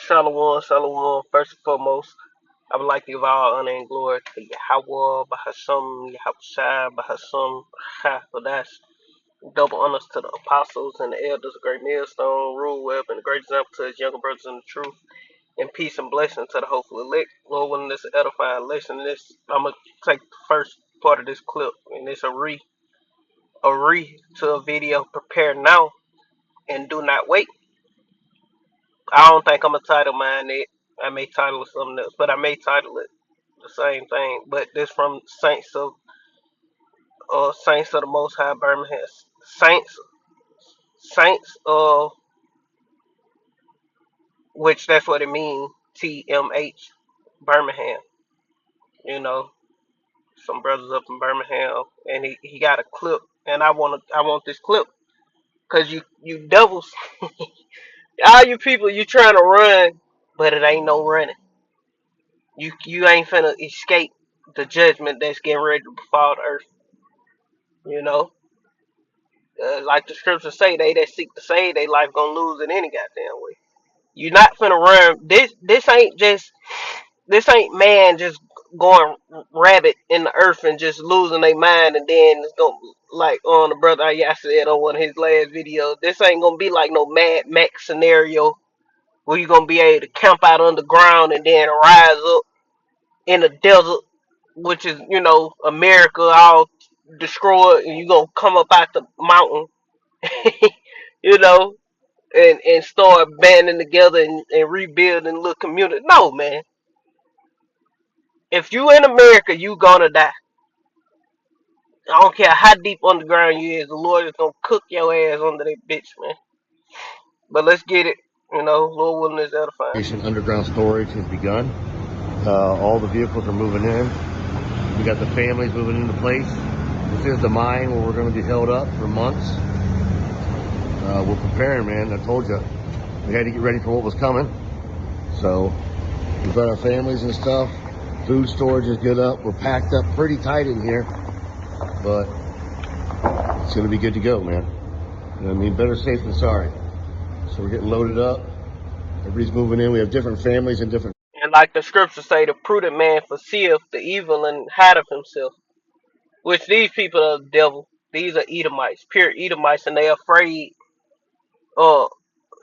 Shalom, shalom. First and foremost, I would like to give all honor and glory to Yahweh, Bahasham, Yahushai, Bahasham, so that's double honors to the apostles and the elders, great millstone, rule web, and a great example to his younger brothers in the truth. And peace and blessing to the hopeful elect. Lord, willing this edifying lesson, this I'm gonna take the first part of this clip, and it's a re to a video. Prepare now and do not wait. I don't think I'm gonna title mine it. I may title it something else, but I may title it the same thing. But this from Saints of the Most High Birmingham. Saints which that's what it means. TMH Birmingham. You know, some brothers up in Birmingham, and he got a clip, and I want this clip because you devils, all you people, you trying to run, but it ain't no running. You ain't finna escape the judgment that's getting ready to befall the earth. You know, like the scriptures say, they that seek to save their life gonna lose it any goddamn way. You not finna run. This ain't man just going rabbit in the earth and just losing their mind, and then it's gonna like on the brother I said on one of his last videos. This ain't gonna be like no Mad Max scenario where you gonna be able to camp out underground and then rise up in the desert, which is America all destroyed, and you gonna come up out the mountain, you know, and start banding together and rebuilding little community. No, man. If you in America, you gonna die. I don't care how deep underground you is, the Lord is gonna cook your ass under that bitch, man. But let's get it. Lord willing is edifying. Underground storage has begun. All the vehicles are moving in. We got the families moving into place. This is the mine where we're going to be held up for months. We're preparing, man. I told you we had to get ready for what was coming. So we've got our families and stuff. Food storage is good up. We're packed up pretty tight in here, but it's going to be good to go, man. You know what I mean? Better safe than sorry. So we're getting loaded up. Everybody's moving in. We have different families and different. And like the scriptures say, the prudent man foreseeth the evil and hideth himself. Which these people are the devil. These are Edomites, pure Edomites, and uh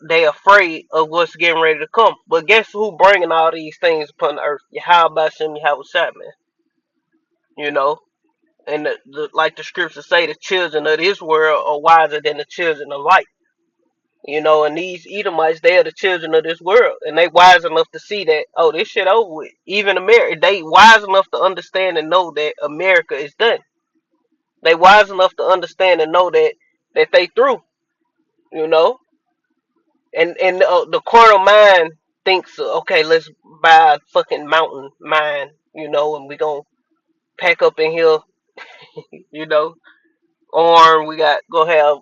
they afraid of what's getting ready to come. But guess who bringing all these things upon the earth? Yahweh Shem Yahweh Shai, man. You know, and like the scriptures say, the children of this world are wiser than the children of light. And these Edomites, they are the children of this world, and they wise enough to see that, oh, this shit over with. Even America, they wise enough to understand and know that America is done. They wise enough to understand and know that they through. You know, and the carnal mind thinks, okay, let's buy a fucking mountain mine, and we gonna pack up in here, you know, armed. We got gonna have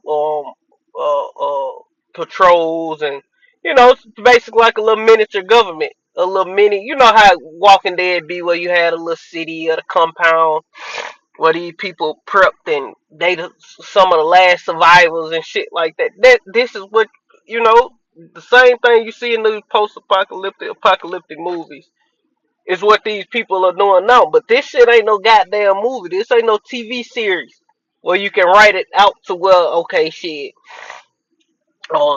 patrols, and it's basically like a little miniature government, a little mini. You know how Walking Dead be, where you had a little city or the compound where these people prepped and some of the last survivors and shit like that. This is what you know. The same thing you see in these apocalyptic movies is what these people are doing now. But this shit ain't no goddamn movie. This ain't no TV series where you can write it out to, well, okay, shit.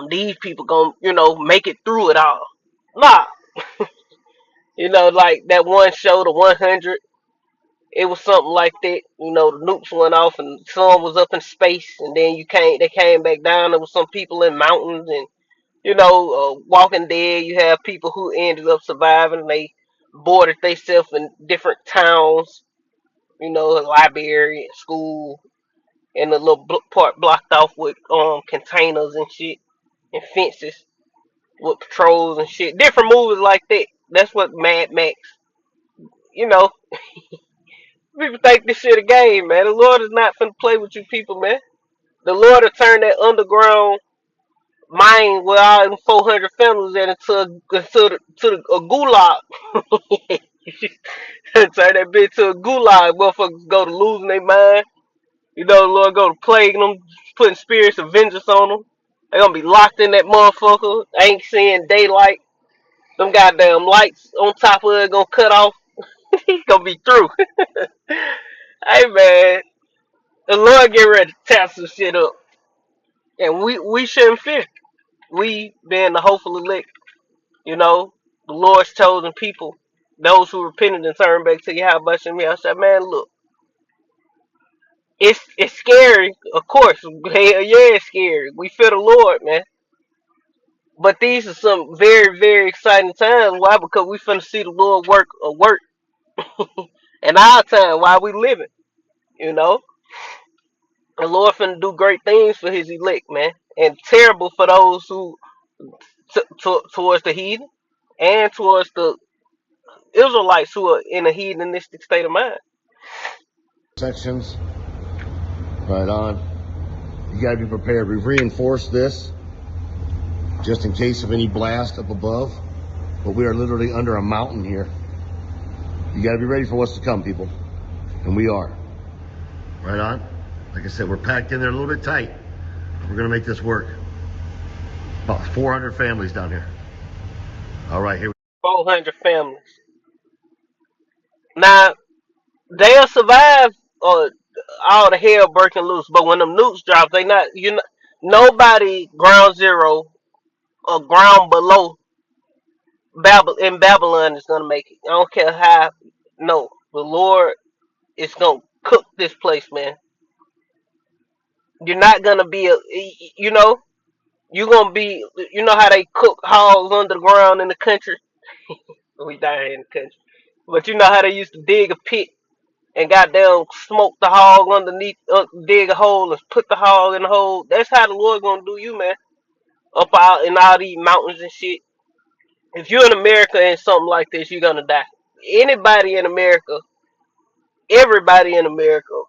These people gonna make it through it all. Nah, like that one show, the 100. It was something like that. The nukes went off and the sun was up in space, and then they came back down. There was some people in mountains, and Walking Dead. You have people who ended up surviving. And they boarded themselves in different towns. A library, school, and a little part blocked off with containers and shit and fences with patrols and shit. Different movies like that. That's what Mad Max. You know, People think this shit a game, man. The Lord is not finna play with you people, man. The Lord will turn that underground mine with all them 400 families in into a gulag. Turn that bitch to a gulag. Motherfuckers go to losing their mind. The Lord go to plaguing them, putting spirits of vengeance on them. They gonna be locked in that motherfucker. Ain't seeing daylight. Them goddamn lights on top of it gonna cut off. He gonna be through. Hey man, the Lord get ready to tear some shit up, and we shouldn't fear. We being the hopeful elect, you know, the Lord's chosen people, those who repented and turned back to you. How much in me? I said, man, look, it's scary, of course. Hell yeah, it's scary. We fear the Lord, man. But these are some very, very exciting times. Why? Because we finna see the Lord work a work in our time while we living. You know, the Lord finna do great things for His elect, man, and terrible for those who towards the heathen and towards the Israelites who are in a heathenistic state of mind. Sections. Right on. You gotta be prepared. We've reinforced this just in case of any blast up above. But we are literally under a mountain here. You gotta be ready for what's to come, people. And we are. Right on. Like I said, we're packed in there a little bit tight. We're gonna make this work. About 400 families down here. All right, here we 400 families. Now they'll survive all the hell breaking loose, but when them nukes drop, they not you know nobody ground zero or ground below Babylon is gonna make it. I don't care how. No, the Lord is gonna cook this place, man. You're not gonna be you know, you're gonna be, you know how they cook hogs under the ground in the country. We down here in the country, but you know how they used to dig a pit and goddamn smoke the hog underneath, dig a hole and put the hog in the hole. That's how the Lord gonna do you, man. Up out in all these mountains and shit. If you're in America and something like this, you're gonna die. Anybody in America, everybody in America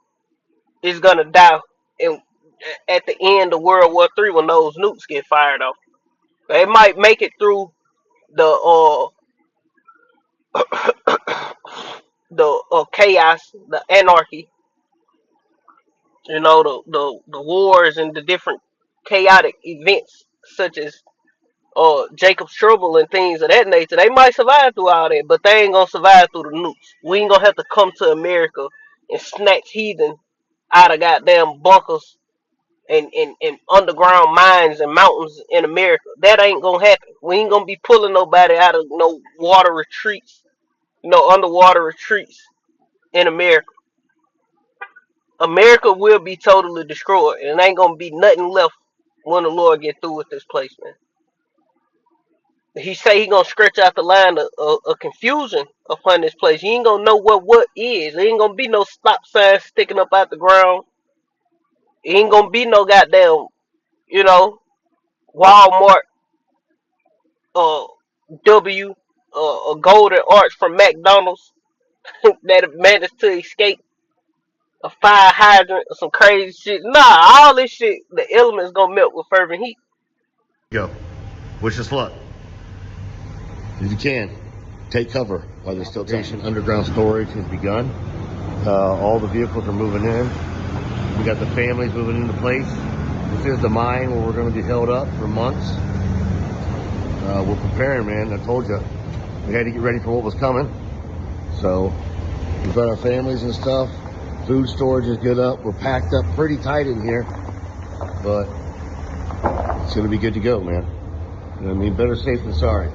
is gonna die. And at the end of World War III, when those nukes get fired off, they might make it through the chaos, the anarchy, you know, the wars and the different chaotic events such as Jacob's trouble and things of that nature. They might survive through all that, but they ain't gonna survive through the nukes. We ain't gonna have to come to America and snatch heathen out of goddamn bunkers and underground mines and mountains in America. That ain't gonna happen. We ain't gonna be pulling nobody out of no water retreats, no underwater retreats in America. America will be totally destroyed, and ain't gonna be nothing left when the Lord get through with this place, man. He say he gonna stretch out the line of confusion upon this place. You ain't gonna know what is. There ain't gonna be no stop signs sticking up out the ground. It ain't gonna be no goddamn, you know, Walmart uh W a golden arch from McDonald's that managed to escape a fire hydrant or some crazy shit. Nah, all this shit, the elements gonna melt with fervent heat. go. Wish us luck. If you can, take cover while there's still time. Underground storage has begun. All the vehicles are moving in. We got the families moving into place. This is the mine where we're going to be held up for months. We're preparing, man. I told you, we had to get ready for what was coming. So we've got our families and stuff. Food storage is good up. We're packed up pretty tight in here, but it's going to be good to go, man. You know what I mean? Better safe than sorry.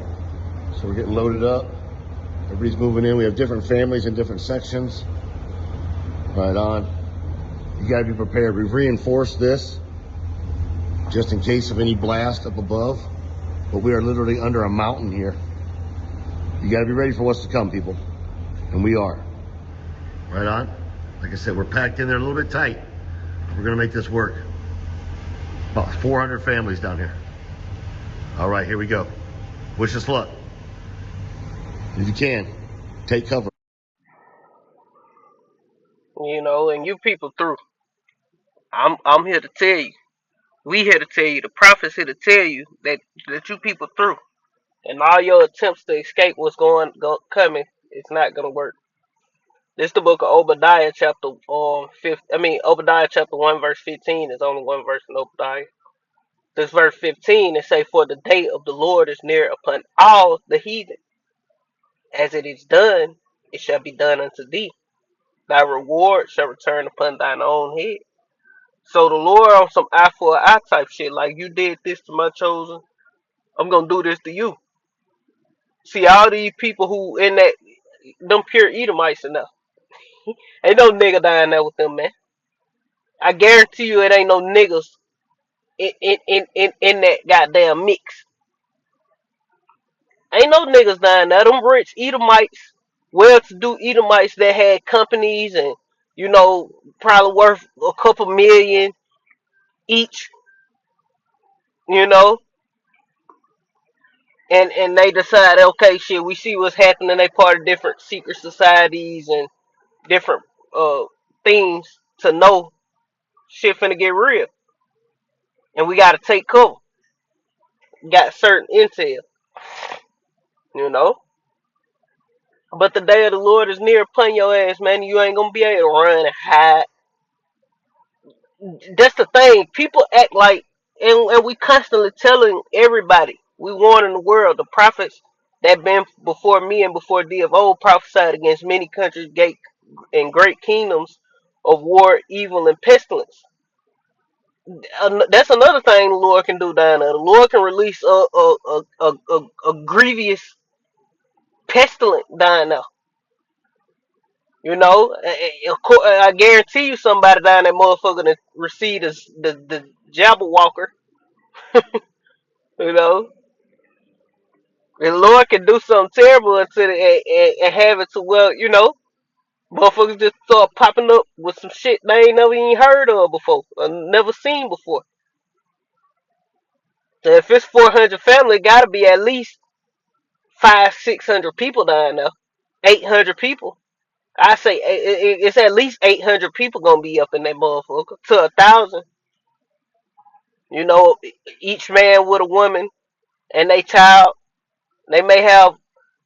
So we're getting loaded up. Everybody's moving in. We have different families in different sections. Right on. You got to be prepared. We've reinforced this just in case of any blast up above. But we are literally under a mountain here. You got to be ready for what's to come, people. And we are. Right on. Like I said, we're packed in there a little bit tight. We're going to make this work. About 400 families down here. All right, here we go. Wish us luck. If you can, take cover. You know, and you people through. I'm here to tell you. We here to tell you. The prophets here to tell you that you people through. And all your attempts to escape what's coming, it's not gonna work. This the book of Obadiah chapter fifth. I mean Obadiah chapter 1 verse 15 is only one verse in Obadiah. This verse 15 it say, "For the day of the Lord is near upon all the heathen. As it is done, it shall be done unto thee. Thy reward shall return upon thine own head." So the Lord on some eye for an eye type shit, like you did this to my chosen, I'm gonna do this to you. See all these people who in that them pure Edomites enough. Ain't no nigga down there with them, man. I guarantee you it ain't no niggas in that goddamn mix. Ain't no niggas down there. Them rich Edomites, well to do Edomites that had companies and probably worth a couple million each, you know, and they decide, okay, shit, we see what's happening. They part of different secret societies and different uh things to know shit finna get real, and we gotta take cover. Got certain intel, you know. But the day of the Lord is near upon your ass, man. You ain't gonna be able to run and hide. That's the thing. People act like, and we constantly telling everybody, we warning the world. The prophets that been before me and before thee of old prophesied against many countries, gate and great kingdoms of war, evil, and pestilence. That's another thing the Lord can do down there. The Lord can release a grievous pestilence down there. You know, I guarantee you somebody down that motherfucker to receive the Jabberwocker. You know, the Lord can do something terrible until and have it to motherfuckers just start popping up with some shit they ain't never even heard of before, or never seen before. So if it's 400 family, gotta be at least 500-600 people down there, 800 people. I say it's at least 800 people gonna be up in that motherfucker to 1,000. You know, each man with a woman and they child. They may have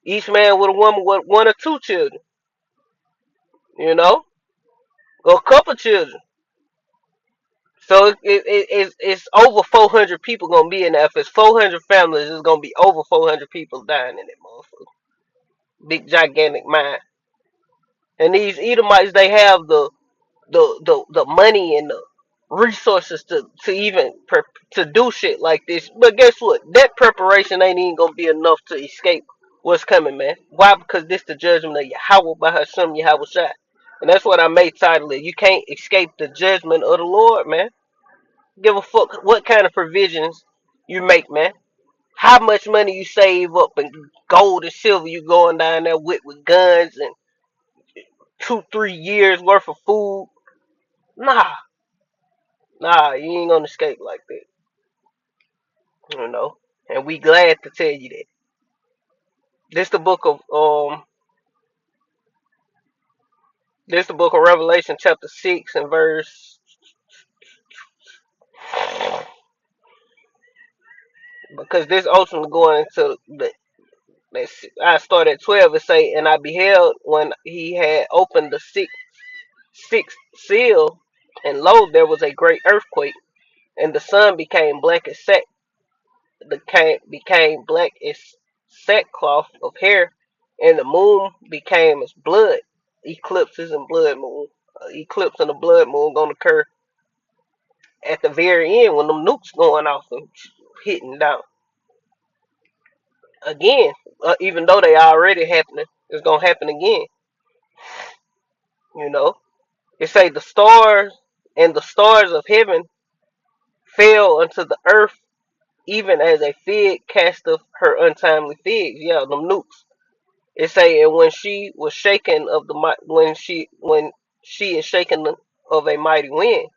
each man with a woman with one or two children. You know, or a couple children. So it's over 400 people gonna be in there. If it's 400 families, it's gonna be over 400 people dying in that motherfucker. Big gigantic mine. And these Edomites, they have the money and the resources to even to do shit like this. But guess what? That preparation ain't even gonna be enough to escape what's coming, man. Why? Because this the judgment of Yahweh by Hashem Yahweh Shai. And that's what I made title it. You can't escape the judgment of the Lord, man. Give a fuck what kind of provisions you make, man. How much money you save up and gold and silver you going down there with guns and 2-3 years worth of food. Nah, nah, you ain't gonna escape like that, you know. And we glad to tell you that. This the book of this the book of Revelation chapter 6 and verse, because this ultimately going into the I start at 12 and say, "And I beheld when he had opened the sixth seal, and lo, there was a great earthquake, and the sun became black as sack, became black as sackcloth of hair, and the moon became as blood. Eclipses and blood moon. Eclipse and the blood moon gonna occur at the very end when them nukes going off and hitting down again. Even though they already happening, it's gonna happen again. You know, it say the stars of heaven fell unto the earth, even as a fig casteth her untimely figs. Yeah, them nukes. It say, and when she was shaken of when she is shaken of a mighty wind.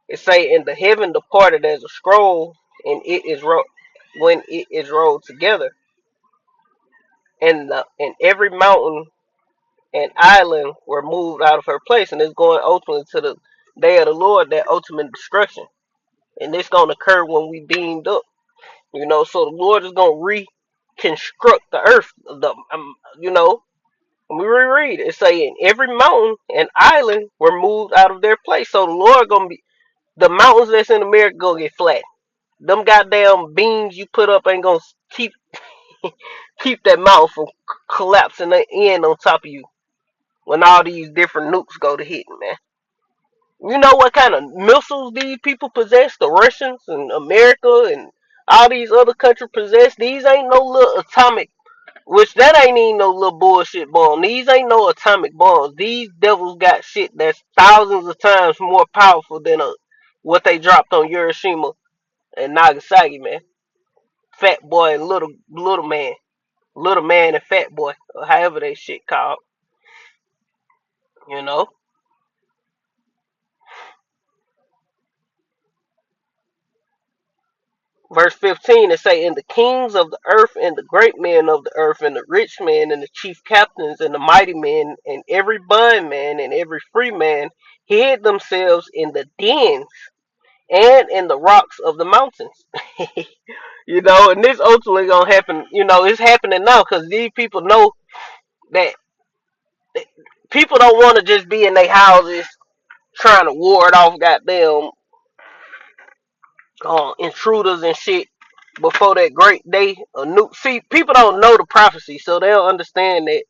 It say, and the heaven departed as a scroll, and when it is rolled together, and every mountain and island were moved out of her place, and it's going ultimately to the day of the Lord, that ultimate destruction, and it's going to occur when we beamed up. You know, so the Lord is going to reconstruct the earth. You know, when we reread it, it's saying every mountain and island were moved out of their place. So the Lord gonna be the mountains that's in America gonna get flat. Them goddamn beams you put up ain't gonna keep keep that mountain from collapsing in on top of you when all these different nukes go to hit, man. You know what kind of missiles these people possess? The Russians and America and all these other countries possess. These ain't no little atomic, which that ain't even no little bullshit bomb. These ain't no atomic bombs. These devils got shit that's thousands of times more powerful than what they dropped on Hiroshima and Nagasaki, man. Fat boy and little man and fat boy, or however they shit called. You know. Verse 15 it say, and the kings of the earth and the great men of the earth and the rich men and the chief captains and the mighty men and every bondman and every free man hid themselves in the dens and in the rocks of the mountains. You know, and this ultimately gonna happen. You know, it's happening now because these people know that people don't want to just be in their houses trying to ward off goddamn intruders and shit before that great day. A new see, people don't know the prophecy, so they'll understand that.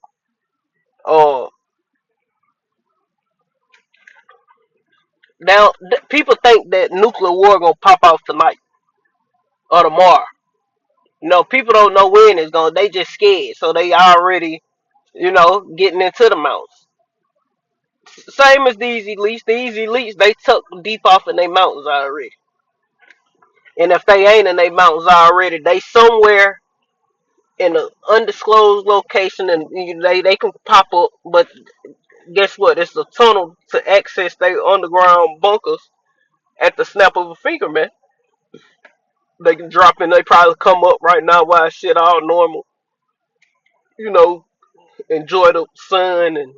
Uh, now people think that nuclear war gonna pop off tonight or tomorrow. You know, people don't know when it's gonna. They just scared, so they already, getting into the mountains. Same as these elites. These elites, they tuck deep off in their mountains already. And if they ain't in their mountains already, they somewhere in an undisclosed location, and they can pop up. But guess what? It's a tunnel to access their underground bunkers at the snap of a finger, man. They can drop in. They probably come up right now while shit all normal. You know, enjoy the sun and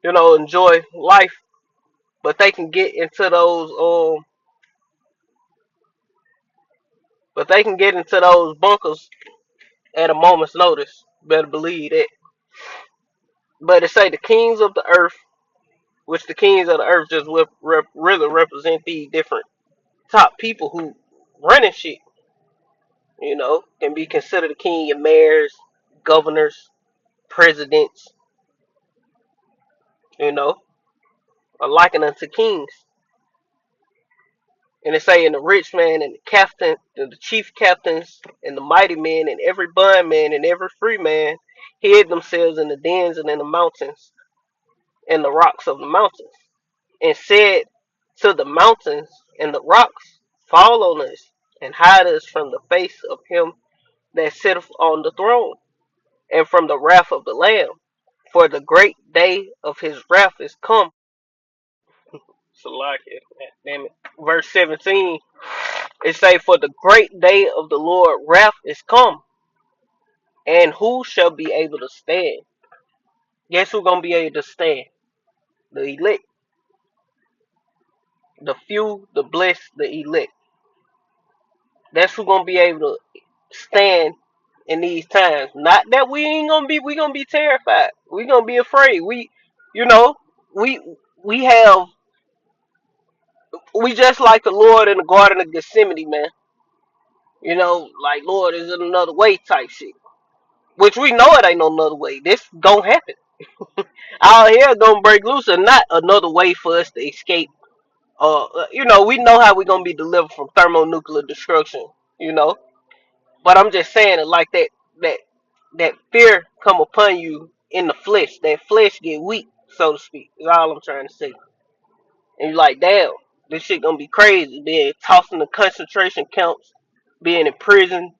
enjoy life. But they can get into those bunkers at a moment's notice. Better believe that. But it say the kings of the earth, which the kings of the earth just really represent these different top people who running shit. Can be considered a king of mayors, governors, presidents. You know, are likened unto kings. And it say, and the rich man and the captain, and the chief captains and the mighty men and every bondman and every free man hid themselves in the dens and in the mountains and the rocks of the mountains, and said to the mountains and the rocks, fall on us and hide us from the face of him that sitteth on the throne, and from the wrath of the Lamb. For the great day of his wrath is come. So like it, damn it. Verse 17, it say, for the great day of the Lord wrath is come, and who shall be able to stand? Guess who gonna be able to stand? The elect, the few, the blessed, the elect. That's who gonna be able to stand in these times. Not that we gonna be terrified. We gonna be afraid. You know, we we have we just like the Lord in the Garden of Gethsemane, man. Like Lord, is it another way type shit. Which we know it ain't no another way. This gonna happen. Our hell gonna break loose, and not another way for us to escape. We know how we gonna be delivered from thermonuclear destruction. You know, but I'm just saying it like that. That that fear come upon you in the flesh. That flesh get weak, so to speak. Is all I'm trying to say. And you're like, damn, this shit gonna be crazy. Being tossed in the concentration camps, being in prison.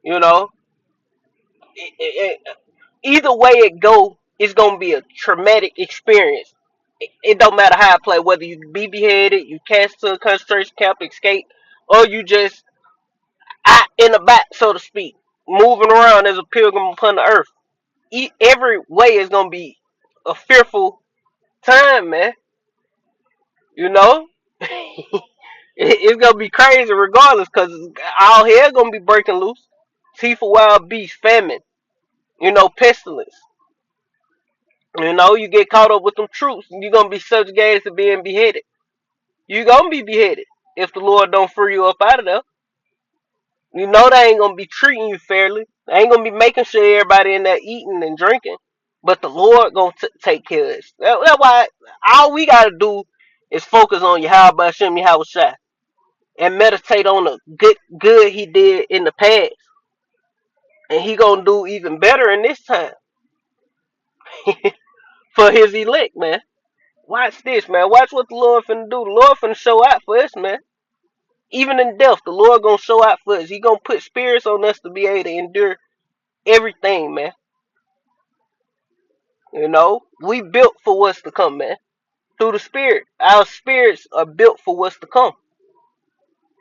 You know, either way it go, it's gonna be a traumatic experience. It don't matter how I play, whether you be beheaded, you cast to a concentration camp, escape, or you just out in the back, so to speak, moving around as a pilgrim upon the earth. Every way is gonna be a fearful time, man. You know, it's gonna be crazy regardless, cause all hell gonna be breaking loose. Teeth of wild beast, famine, pestilence. You get caught up with them troops, and you're gonna be subjugated to being beheaded. You gonna be beheaded. if the Lord don't free you up out of there. You know they ain't gonna be treating you fairly. They ain't gonna be making sure everybody in there eating and drinking. But the Lord gonna take care of this. That's why all we gotta do is focus on Yahweh Shem Yahweh Shai and meditate on the good he did in the past. And he gonna do even better in this time for his elect, man. Watch this, man. Watch what the Lord finna do. The Lord finna show out for us, man. Even in death, the Lord gonna show out for us. He gonna put spirits on us to be able to endure everything, man. You know, we built for what's to come, man. Through the spirit. Our spirits are built for what's to come.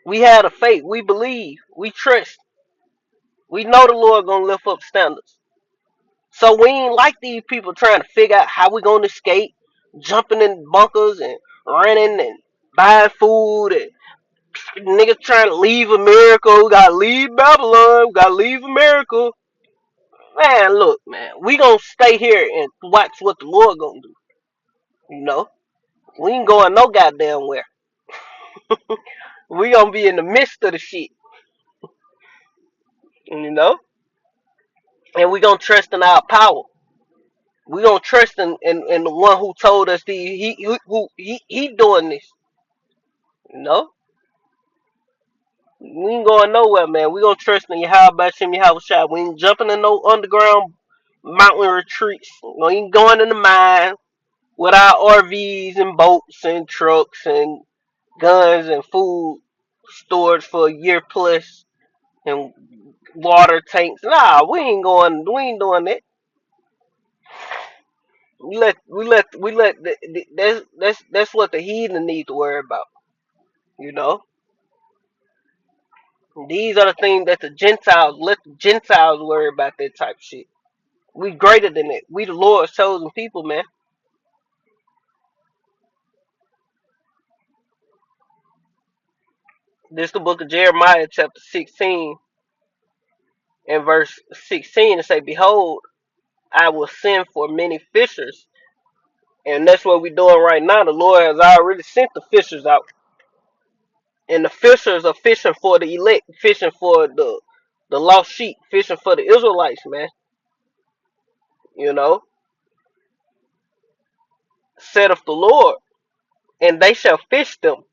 We have a faith. We believe. We trust. We know the Lord gonna lift up standards. So we ain't like these people trying to figure out how we gonna escape, jumping in bunkers and running and buying food and niggas trying to leave America. We gotta leave Babylon. We gotta leave America. Man, look, man. We gonna stay here and watch what the Lord gonna do. You know? We ain't going no goddamn where. We gonna be in the midst of the shit. You know? And we gonna trust in our power. We gonna trust in the one who told us he doing this. You know? We ain't going nowhere, man. We gonna trust in Yahweh Shem Yahweh Shai. We ain't jumping in no underground mountain retreats. We ain't going in the mine with our RVs and boats and trucks and guns and food stored for a year plus and water tanks. Nah, we ain't doing that. That's what the heathen need to worry about. You know? These are the things that the Gentiles let the Gentiles worry about that type of shit. We greater than it. We the Lord's chosen people, man. This the book of Jeremiah, chapter 16, and verse 16. It say, "Behold, I will send for many fishers," and that's what we're doing right now. The Lord has already sent the fishers out, and the fishers are fishing for the elect, fishing for the lost sheep, fishing for the Israelites, man. You know, saith the Lord, and they shall fish them.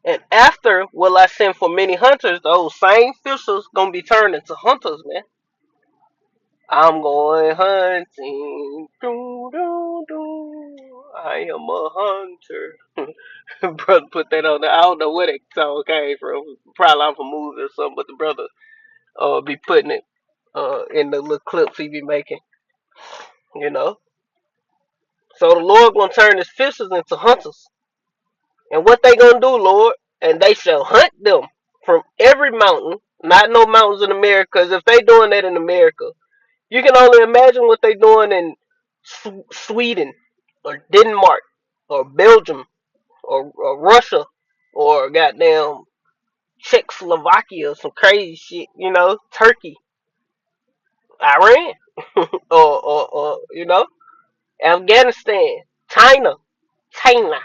And after will I send for many hunters, those same fishers gonna be turned into hunters, man. I'm going hunting. Doo, doo, doo. I am a hunter. Brother put that on there. I don't know where that song came from. Probably off a movie or something, but the brother be putting it in the little clips he be making, you know. So the Lord gonna turn his fishers into hunters. And what they gonna do, Lord? And they shall hunt them from every mountain, not no mountains in America, because if they doing that in America, you can only imagine what they doing in Sweden or Denmark or Belgium or Russia or goddamn Czechoslovakia or some crazy shit, you know, Turkey, Iran, or you know, Afghanistan, China, China,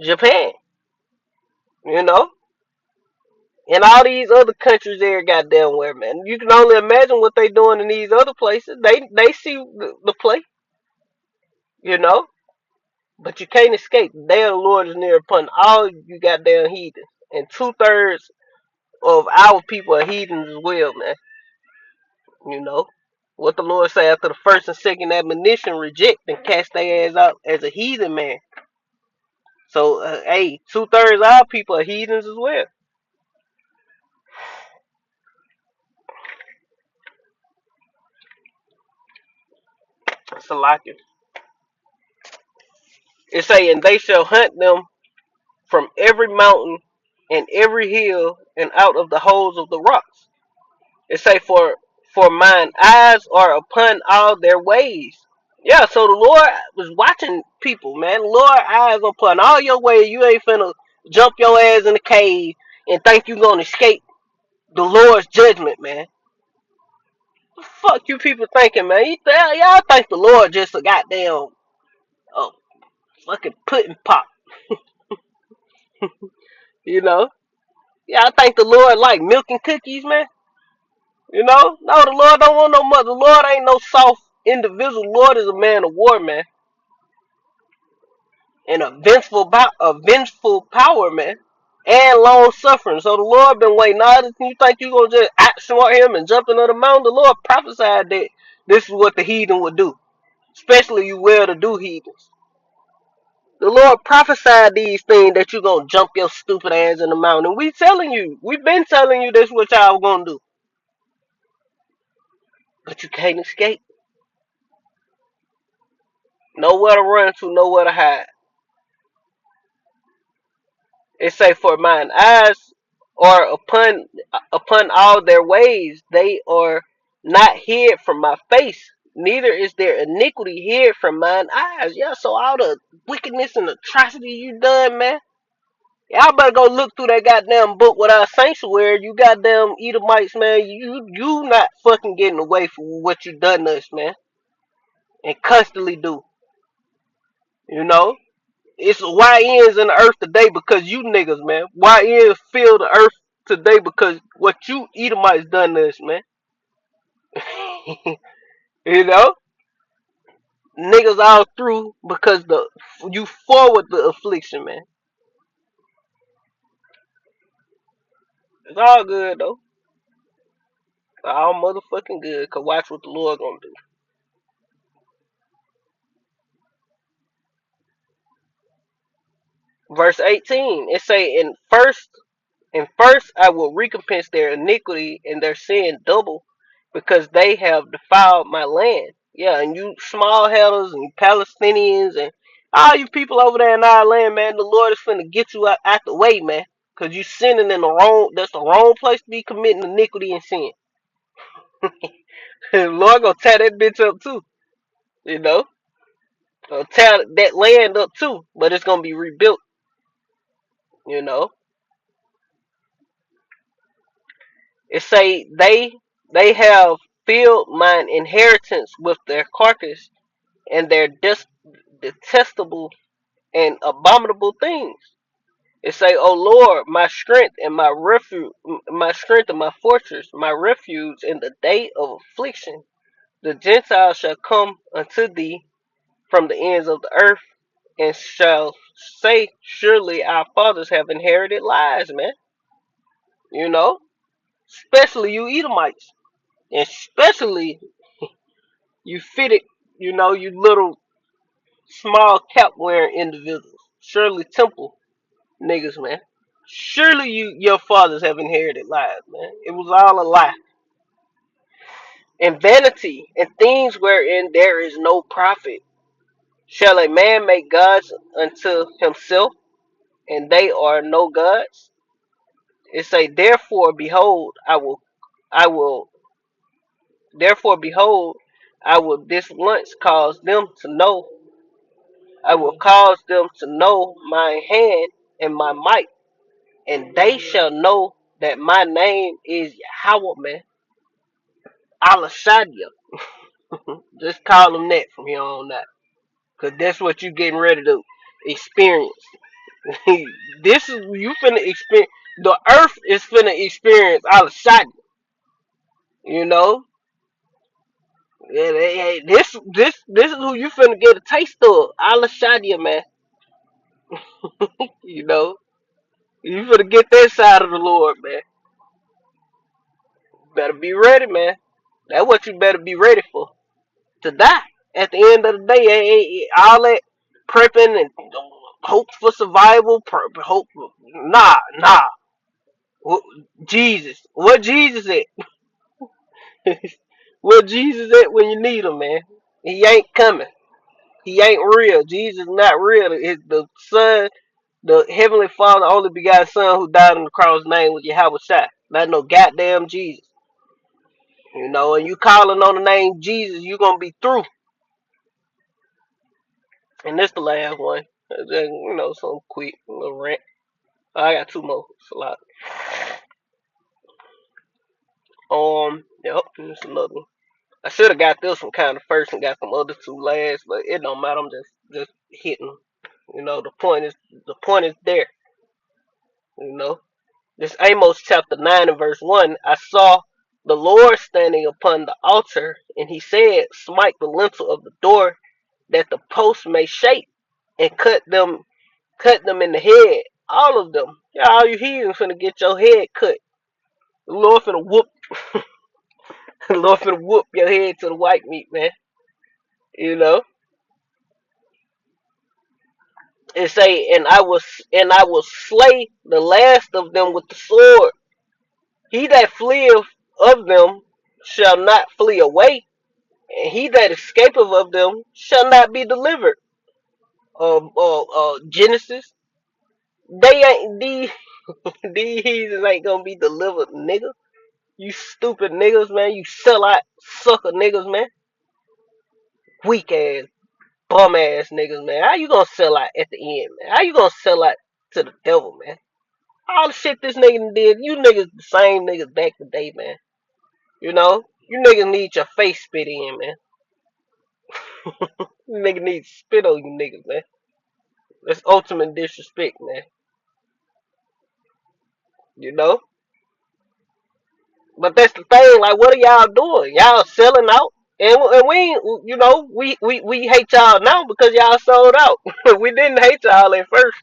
Japan, you know, and all these other countries there, goddamn where, man. You can only imagine what they doing in these other places. They see the play, you know, but you can't escape. The day of the Lord is near upon all you goddamn heathens, and 2/3 of our people are heathens as well, man. You know what the Lord say after the first and second admonition, reject and cast their ass out as a heathen man. So, hey, 2/3 of our people are heathens as well. It's a lot. It say, and they shall hunt them from every mountain and every hill and out of the holes of the rocks. It say, for mine eyes are upon all their ways. Yeah, so the Lord was watching people, man. The Lord eyes upon all your ways. You ain't finna jump your ass in the cave and think you gonna escape the Lord's judgment, man. The fuck you people thinking, man? Y'all think the Lord just a goddamn uh, fucking pudding pop. You know? Yeah, I think the Lord like milk and cookies, man. You know? No, the Lord don't want no mother. The Lord ain't no soft individual. The Lord is a man of war, man. And a vengeful power, man. And long suffering. So the Lord been waiting all this. You think you gonna just outsmart him and jump another mountain? The Lord prophesied that this is what the heathen would do. Especially you well-to-do heathens. The Lord prophesied these things that you gonna jump your stupid ass in the mountain. We telling you. We've been telling you this what y'all gonna do. But you can't escape. Nowhere to run to, nowhere to hide. It say, for mine eyes are upon all their ways. They are not hid from my face. Neither is their iniquity hid from mine eyes. Yeah, so all the wickedness and atrocity you done, man. Y'all better go look through that goddamn book without sanctuary. You goddamn Edomites, man. You not fucking getting away from what you done to us, man. And constantly do. You know? It's YNs in the earth today because you niggas, man. YNs fill the earth today because what you Edomites done to us, man. You know? Niggas all through because you forward the affliction, man. It's all good though. All motherfucking good. Cause watch what the Lord gonna do. Verse 18, it say, and first I will recompense their iniquity and their sin double, because they have defiled my land. Yeah, and you small headers and Palestinians and all you people over there in our land, man, the Lord is finna get you out the way, man. Cause you sinning in the wrong, that's the wrong place to be committing iniquity and sin. The Lord gonna tear that bitch up too, you know? Gonna tear that land up too, but it's gonna be rebuilt, you know? It say they have filled mine inheritance with their carcass and their detestable and abominable things. It say, O Lord, my strength and my refuge, my strength and my fortress, my refuge in the day of affliction. The Gentiles shall come unto thee from the ends of the earth and shall say, surely our fathers have inherited lies, man. You know, especially you Edomites, and especially you fitted, you little small cap wearing individuals. Shirley Temple niggas, man. Surely your fathers have inherited lies, man. It was all a lie. And vanity and things wherein there is no profit. Shall a man make gods unto himself, and they are no gods? It say, I will, behold, I will this once cause them to know I will cause them to know my hand and my might, and they shall know that my name is Yahweh, man. Alashadia. Just call them that from here on out. Because that's what you getting ready to experience. This is, you finna experience. The earth is finna experience Alashadia. You know? Yeah, this is who you finna get a taste of. Alashadia, man. You know? You finna get that side of the Lord, man. Better be ready, man. That's what you better be ready for. To die. At the end of the day, all that prepping and hope for survival, hope. Nah. Jesus. What Jesus at? What Jesus at when you need him, man? He ain't coming. He ain't real. Jesus not real. It's the Son, the Heavenly Father, only begotten Son who died on the cross name was Yahweh Shai. Not no goddamn Jesus. You know, and you calling on the name Jesus, you gonna be through. And this the last one. Some quick little rant. I got two more. It's a lot. Yep, this another one. I should have got this one kind of first and got some other two last, but it don't matter. I'm just hitting. The point is there. You know, this Amos chapter 9 and verse 1. I saw the Lord standing upon the altar, and he said, smite the lintel of the door, that the posts may shake, and cut them in the head, all of them. Yeah, all you heathens finna get your head cut. The Lord finna whoop, the Lord finna whoop your head to the white meat, man. You know, it say, and I will slay the last of them with the sword. He that fleeth of them shall not flee away, and he that escapeth of them shall not be delivered. Genesis. They ain't these these heathens ain't gonna be delivered, nigga. You stupid niggas, man. You sell out sucker niggas, man. Weak ass, bum ass niggas, man. How you gonna sell out at the end, man? How you gonna sell out to the devil, man? All the shit this nigga did, you niggas the same niggas back today, man. You know? You niggas need your face spit in, man. You niggas need to spit on you niggas, man. That's ultimate disrespect, man. You know? But that's the thing, like, what are y'all doing? Y'all selling out? And we ain't, you know, we hate y'all now because y'all sold out. We didn't hate y'all at first.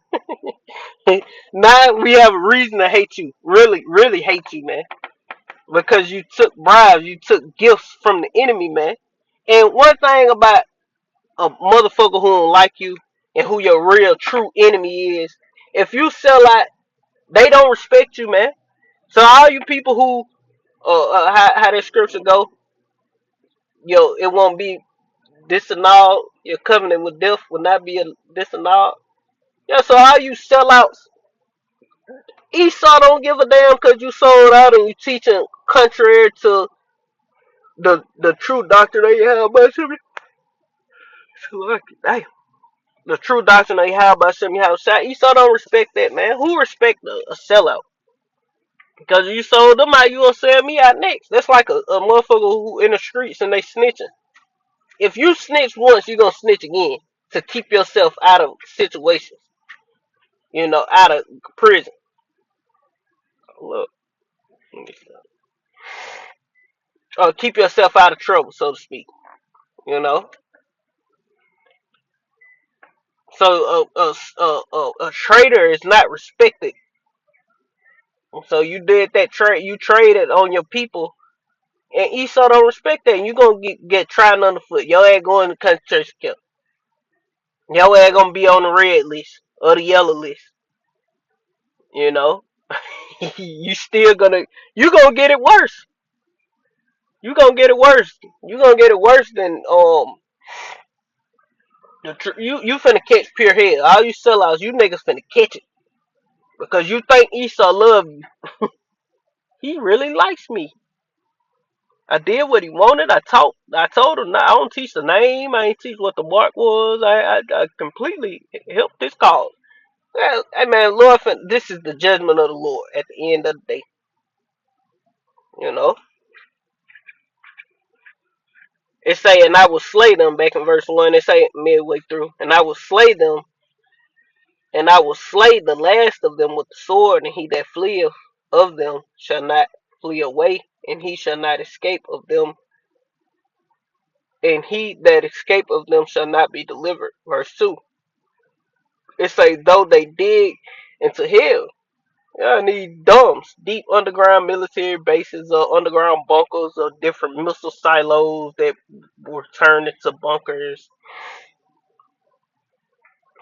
Now we have a reason to hate you. Really, really hate you, man. Because you took bribes, you took gifts from the enemy, man. And one thing about a motherfucker who don't like you and who your real true enemy is, if you sell out, they don't respect you, man. So all you people who, how that scripture go, yo, it won't be disannulled. Your covenant with death will not be disannulled. Yeah, so all you sellouts, Esau don't give a damn because you sold out and you teaching contrary to the true doctrine that you have about Shimmy. Damn. The true doctrine that you have about Shimmy House. Esau don't respect that, man. Who respect a sellout? Because you sold them out, you gonna sell me out next. That's like a motherfucker who in the streets and they snitching. If you snitch once, you gonna snitch again to keep yourself out of situations. You know, out of prison. Look, keep yourself out of trouble, so to speak. You know, so a trader is not respected. So you did that trade, you traded on your people, and Esau don't respect that. And you gonna get trying underfoot. Your ass going to country church camp. Your ass gonna be on the red list or the yellow list. You know, you still you gonna get it worse. You gonna get it worse. You gonna get it worse than you finna catch pure hell. All you sellouts, you niggas finna catch it because you think Esau love you. He really likes me. I did what he wanted. I told him. Nah, I don't teach the name. I ain't teach what the mark was. I completely helped this cause. Well, hey man, Lord, this is the judgment of the Lord at the end of the day. You know, it say, and I will slay them back in verse 1. It say midway through, and I will slay them, and I will slay the last of them with the sword, and he that fleeth of them shall not flee away, and he shall not escape of them, and he that escape of them shall not be delivered. Verse 2. It say, though they dig into hell. Yeah, I need dumps, deep underground military bases or underground bunkers or different missile silos that were turned into bunkers.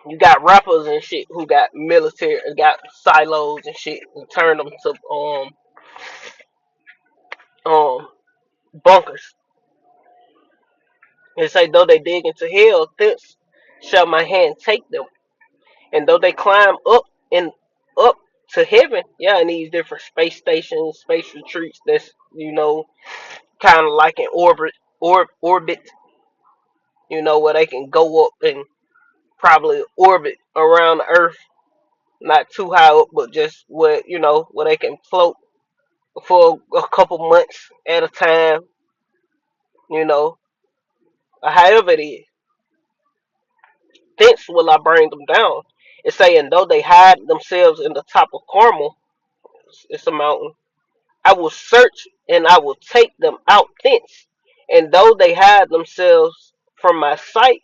You got rappers and shit who got military, got silos and shit, and turned them to um bunkers. It say, though they dig into hell, thence shall my hand take them, and though they climb up to heaven, yeah, in these different space stations, space retreats, that's kind of like an orbit, where they can go up and probably orbit around the Earth, not too high up, but just where they can float for a couple months at a time, you know, or however it is. Thence will I bring them down, It's saying, though they hide themselves in the top of Carmel, it's a mountain, I will search and I will take them out thence. And though they hide themselves from my sight,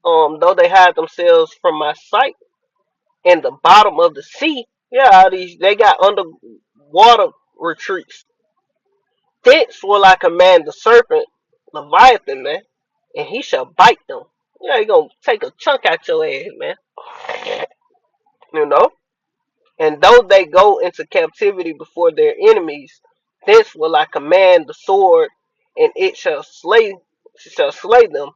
though they hide themselves from my sight in the bottom of the sea, yeah, these they got underwater retreats. Thence will I command the serpent, Leviathan, man, and he shall bite them. Yeah, he gonna take a chunk out your ass, man. You know? And though they go into captivity before their enemies, thence will I command the sword, and it shall slay them,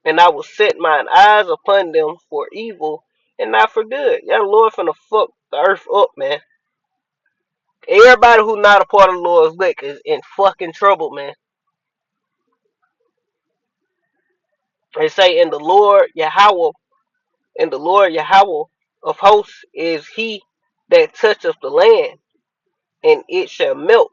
and I will set mine eyes upon them for evil and not for good. Yeah, the Lord finna fuck the earth up, man. Everybody who not a part of the Lord's lick is in fucking trouble, man. They say, and the Lord Yahweh of hosts is he that toucheth the land, and it shall melt,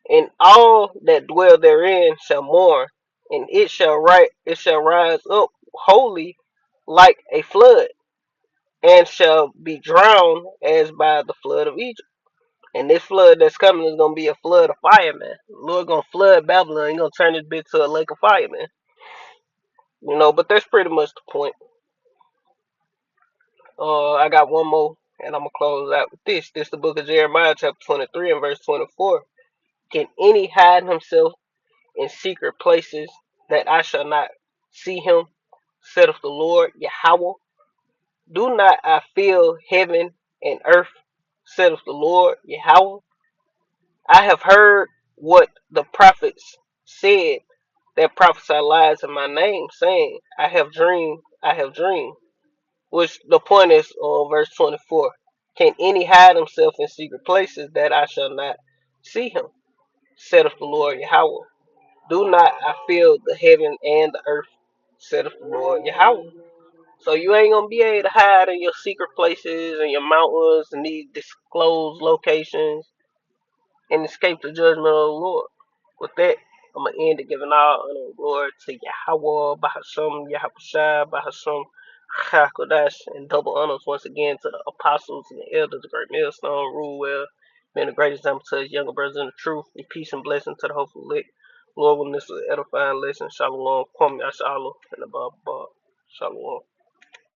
and all that dwell therein shall mourn, and it shall rise up wholly like a flood, and shall be drowned as by the flood of Egypt. And this flood that's coming is gonna be a flood of fire, man. The Lord gonna flood Babylon. He gonna turn this bitch to a lake of fire, man. But that's pretty much the point. I got one more, and I'm gonna close out with this. This the book of Jeremiah, chapter 23 and verse 24. Can any hide himself in secret places that I shall not see him? Saith the Lord Yahweh. Do not I fill heaven and earth? Saith the Lord Yahweh. I have heard what the prophets said that prophesy lies in my name, saying, I have dreamed, I have dreamed. Which the point is on verse 24. Can any hide himself in secret places that I shall not see him? Saith the Lord Yahweh. Do not I fill the heaven and the earth? Saith the Lord Yahweh. So you ain't gonna be able to hide in your secret places and your mountains and these disclosed locations and escape the judgment of the Lord. With that, I'm gonna end it giving all honor and glory to Yahweh, Bahasham, Yahushua, Bahasham, Hakodash, and double honors once again to the apostles and the elders, the great millstone, rule well, being the great example to his younger brothers in the truth, and peace and blessing to the hopeful lick. Lord, when this is an edifying lesson, Shalom, Kwam Yashala, and above, Shalom.